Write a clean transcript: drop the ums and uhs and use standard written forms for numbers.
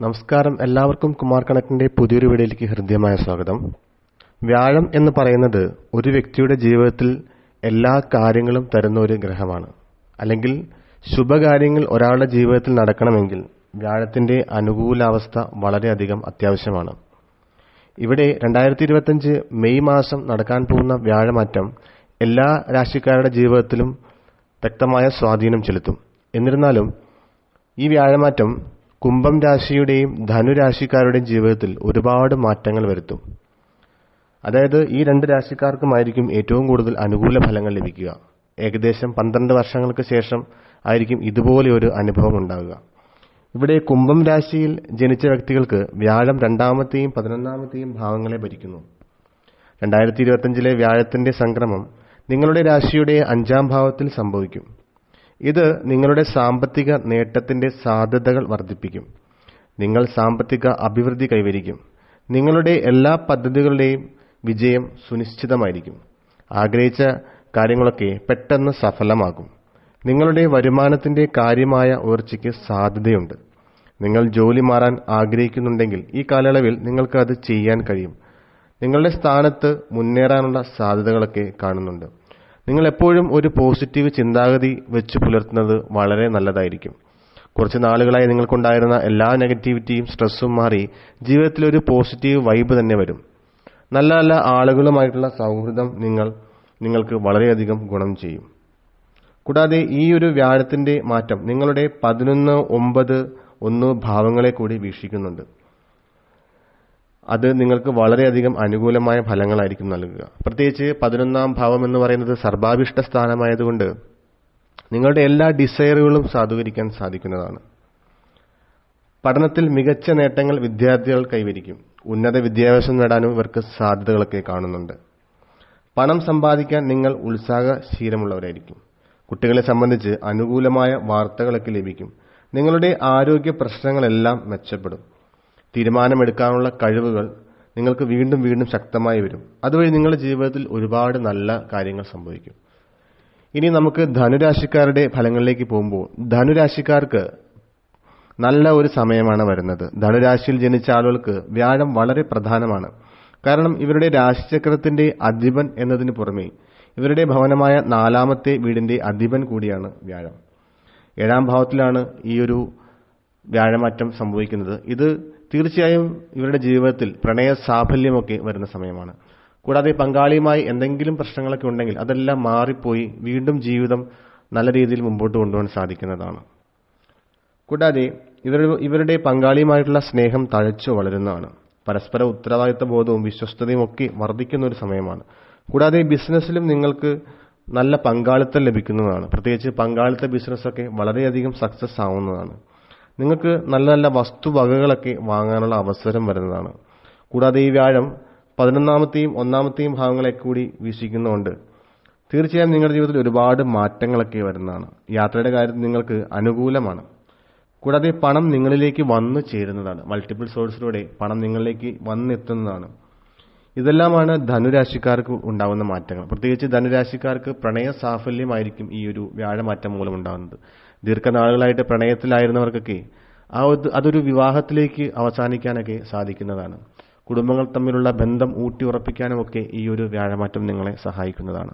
നമസ്കാരം. എല്ലാവർക്കും കുമാർ കണക്റ്റിന്റെ പുതിയൊരു വീഡിയോയിലേക്ക് ഹൃദ്യമായ സ്വാഗതം. വ്യാഴം എന്ന് പറയുന്നത് ഒരു വ്യക്തിയുടെ ജീവിതത്തിൽ എല്ലാ കാര്യങ്ങളും തരുന്ന ഒരു ഗ്രഹമാണ്. അല്ലെങ്കിൽ ശുഭകാര്യങ്ങൾ ഒരാളുടെ ജീവിതത്തിൽ നടക്കണമെങ്കിൽ വ്യാഴത്തിന്റെ അനുകൂലാവസ്ഥ വളരെയധികം അത്യാവശ്യമാണ്. ഇവിടെ 2025 മെയ് മാസം നടക്കാൻ പോകുന്ന വ്യാഴമാറ്റം എല്ലാ രാശിക്കാരുടെ ജീവിതത്തിലും വ്യക്തമായ സ്വാധീനം ചെലുത്തും. എന്നിരുന്നാലും ഈ വ്യാഴമാറ്റം കുംഭം രാശിയുടെയും ധനുരാശിക്കാരുടെയും ജീവിതത്തിൽ ഒരുപാട് മാറ്റങ്ങൾ വരുത്തും. അതായത് ഈ രണ്ട് രാശിക്കാർക്കുമായിരിക്കും ഏറ്റവും കൂടുതൽ അനുകൂല ഫലങ്ങൾ ലഭിക്കുക. ഏകദേശം 12 വർഷങ്ങൾക്ക് ശേഷം ആയിരിക്കും ഇതുപോലെ ഒരു അനുഭവം ഉണ്ടാകുക. ഇവിടെ കുംഭം രാശിയിൽ ജനിച്ച വ്യക്തികൾക്ക് വ്യാഴം 2ാമത്തെയും 11ാമത്തെയും ഭാവങ്ങളെ ഭരിക്കുന്നു. 2025 വ്യാഴത്തിന്റെ സംക്രമം നിങ്ങളുടെ രാശിയുടെ 5ാം ഭാവത്തിൽ സംഭവിക്കും. ഇത് നിങ്ങളുടെ സാമ്പത്തിക നേട്ടത്തിന്റെ സാധ്യതകൾ വർദ്ധിപ്പിക്കും. നിങ്ങൾ സാമ്പത്തിക അഭിവൃദ്ധി കൈവരിക്കും. നിങ്ങളുടെ എല്ലാ പദ്ധതികളുടെയും വിജയം സുനിശ്ചിതമായിരിക്കും. ആഗ്രഹിച്ച കാര്യങ്ങളൊക്കെ പെട്ടെന്ന് സഫലമാകും. നിങ്ങളുടെ വരുമാനത്തിന്റെ കാര്യമായ ഉയർച്ചയ്ക്ക് സാധ്യതയുണ്ട്. നിങ്ങൾ ജോലി മാറാൻ ആഗ്രഹിക്കുന്നുണ്ടെങ്കിൽ ഈ കാലയളവിൽ നിങ്ങൾക്ക് അത് ചെയ്യാൻ കഴിയും. നിങ്ങളുടെ സ്ഥാനത്ത് മുന്നേറാനുള്ള സാധ്യതകളൊക്കെ കാണുന്നുണ്ട്. നിങ്ങൾ എപ്പോഴും ഒരു പോസിറ്റീവ് ചിന്താഗതി വെച്ച് പുലർത്തുന്നത് വളരെ നല്ലതായിരിക്കും. കുറച്ച് നാളുകളായി നിങ്ങൾക്കുണ്ടായിരുന്ന എല്ലാ നെഗറ്റിവിറ്റിയും സ്ട്രെസ്സും മാറി ജീവിതത്തിൽ ഒരു പോസിറ്റീവ് വൈബ് തന്നെ വരും. നല്ല നല്ല ആളുകളുമായിട്ടുള്ള സൗഹൃദം നിങ്ങൾക്ക് വളരെയധികം ഗുണം ചെയ്യും. കൂടാതെ ഈ ഒരു വ്യാഴത്തിന്റെ മാറ്റം നിങ്ങളുടെ 11, 9, 1 ഭാവങ്ങളെ കൂടി വീക്ഷിക്കുന്നുണ്ട്. അത് നിങ്ങൾക്ക് വളരെയധികം അനുകൂലമായ ഫലങ്ങളായിരിക്കും നൽകുക. പ്രത്യേകിച്ച് 11ാം ഭാവം എന്ന് പറയുന്നത് സർവാഭിഷ്ട സ്ഥാനമായതുകൊണ്ട് നിങ്ങളുടെ എല്ലാ ഡിസയറുകളും സാധൂകരിക്കാൻ സാധിക്കുന്നതാണ്. പഠനത്തിൽ മികച്ച നേട്ടങ്ങൾ വിദ്യാർത്ഥികൾ കൈവരിക്കും. ഉന്നത വിദ്യാഭ്യാസം നേടാനും ഇവർക്ക് സാധ്യതകളൊക്കെ കാണുന്നുണ്ട്. പണം സമ്പാദിക്കാൻ നിങ്ങൾ ഉത്സാഹശീലമുള്ളവരായിരിക്കും. കുട്ടികളെ സംബന്ധിച്ച് അനുകൂലമായ വാർത്തകളൊക്കെ ലഭിക്കും. നിങ്ങളുടെ ആരോഗ്യ പ്രശ്നങ്ങളെല്ലാം മെച്ചപ്പെടും. തീരുമാനമെടുക്കാനുള്ള കഴിവുകൾ നിങ്ങൾക്ക് വീണ്ടും വീണ്ടും ശക്തമായി വരും. അതുവഴി നിങ്ങളുടെ ജീവിതത്തിൽ ഒരുപാട് നല്ല കാര്യങ്ങൾ സംഭവിക്കും. ഇനി നമുക്ക് ധനുരാശിക്കാരുടെ ഫലങ്ങളിലേക്ക് പോകുമ്പോൾ ധനുരാശിക്കാർക്ക് നല്ല ഒരു സമയമാണ് വരുന്നത്. ധനുരാശിയിൽ ജനിച്ച ആളുകൾക്ക് വ്യാഴം വളരെ പ്രധാനമാണ്. കാരണം ഇവരുടെ രാശിചക്രത്തിന്റെ അധിപൻ എന്നതിന് പുറമെ ഇവരുടെ ഭവനമായ 4ാമത്തെ വീടിന്റെ അധിപൻ കൂടിയാണ് വ്യാഴം. 7ാം ഭാവത്തിലാണ് ഈ ഒരു വ്യാഴമാറ്റം സംഭവിക്കുന്നത്. ഇത് തീർച്ചയായും ഇവരുടെ ജീവിതത്തിൽ പ്രണയ സാഫല്യമൊക്കെ വരുന്ന സമയമാണ്. കൂടാതെ പങ്കാളിയുമായി എന്തെങ്കിലും പ്രശ്നങ്ങളൊക്കെ ഉണ്ടെങ്കിൽ അതെല്ലാം മാറിപ്പോയി വീണ്ടും ജീവിതം നല്ല രീതിയിൽ മുമ്പോട്ട് കൊണ്ടുപോകാൻ സാധിക്കുന്നതാണ്. കൂടാതെ ഇവരുടെ പങ്കാളിയുമായിട്ടുള്ള സ്നേഹം തഴച്ചു വളരുന്നതാണ്. പരസ്പര ഉത്തരവാദിത്ത ബോധവും വിശ്വസ്തതയും ഒക്കെ വർദ്ധിക്കുന്ന ഒരു സമയമാണ്. കൂടാതെ ബിസിനസ്സിലും നിങ്ങൾക്ക് നല്ല പങ്കാളിത്തം ലഭിക്കുന്നതാണ്. പ്രത്യേകിച്ച് പങ്കാളിത്ത ബിസിനസ്സൊക്കെ വളരെയധികം സക്സസ് ആവുന്നതാണ്. നിങ്ങൾക്ക് നല്ല നല്ല വസ്തുവകകളൊക്കെ വാങ്ങാനുള്ള അവസരം വരുന്നതാണ്. കൂടാതെ ഈ വ്യാഴം 11ാമത്തെയും 1ാമത്തെയും ഭാവങ്ങളെ കൂടി വീക്ഷിക്കുന്നതുകൊണ്ട് തീർച്ചയായും നിങ്ങളുടെ ജീവിതത്തിൽ ഒരുപാട് മാറ്റങ്ങളൊക്കെ വരുന്നതാണ്. യാത്രയുടെ കാര്യത്തിൽ നിങ്ങൾക്ക് അനുകൂലമാണ്. കൂടാതെ പണം നിങ്ങളിലേക്ക് വന്നു ചേരുന്നതാണ്. മൾട്ടിപ്പിൾ സോഴ്സിലൂടെ പണം നിങ്ങളിലേക്ക് വന്നെത്തുന്നതാണ്. ഇതെല്ലാമാണ് ധനുരാശിക്കാർക്ക് ഉണ്ടാകുന്ന മാറ്റങ്ങൾ. പ്രത്യേകിച്ച് ധനുരാശിക്കാർക്ക് പ്രണയ സാഫല്യമായിരിക്കും ഈ ഒരു വ്യാഴമാറ്റം മൂലം ഉണ്ടാകുന്നത്. ദീർഘനാളുകളായിട്ട് പ്രണയത്തിലായിരുന്നവർക്കൊക്കെ അതൊരു വിവാഹത്തിലേക്ക് അവസാനിക്കാനൊക്കെ സാധിക്കുന്നതാണ്. കുടുംബങ്ങൾ തമ്മിലുള്ള ബന്ധം ഊട്ടി ഉറപ്പിക്കാനുമൊക്കെ ഈ ഒരു വ്യാഴമാറ്റം നിങ്ങളെ സഹായിക്കുന്നതാണ്.